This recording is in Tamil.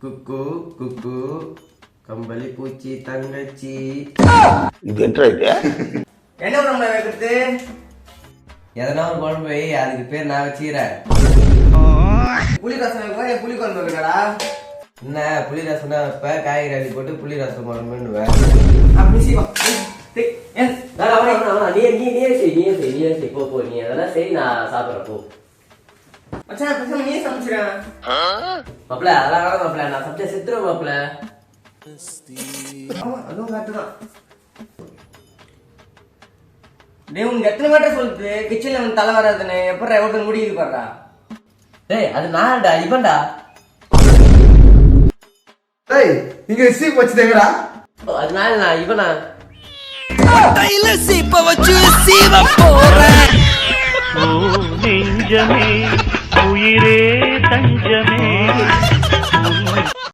குக்கு குக்கு கம்பளி பூச்சி தங்கச்சி. இது என்ன இது? என்ன குழம்பு வைக்கிறது? எதனா ஒரு குழம்பு வை, அதுக்கு பேர் நான் வச்சுக்கிறேன். புளி ரசம் வைப்பா, புளி குழம்பு வைக்கிறடா. என்ன புளி ரசம்னா வைப்ப, காய்கறி அள்ளி போட்டு புளி ரசம் குழம்புன்னு அப்படி செய்வா. நீயே செய் போ, நீ அதெல்லாம் செய், நான் சாப்பிட்றேன் போ. மச்சான் பேசாம நீயே சமைச்சிடறேன் மாப்பிள்ள. அதெல்லாம் மாப்பிள்ள, நான் சமைச்சா செத்துருவேன் மாப்பிள்ள. அதுவும் கரெக்டுதான். டேய் உனக்கு எத்தனை வாட்டி சொல்லுது கிச்சன்ல வந்து தலை வராதுன்னு? எப்படி எவ்வளவு முடியுது பாருடா. டேய் அது நான்டா, இவன்டா. டேய் இங்க சீப் வச்சுட்டேங்கடா. அதனால நான் இவனா கையில சீப்ப வச்சு சீவ போறேன். நெஞ்சமே உயிரே தஞ்சமே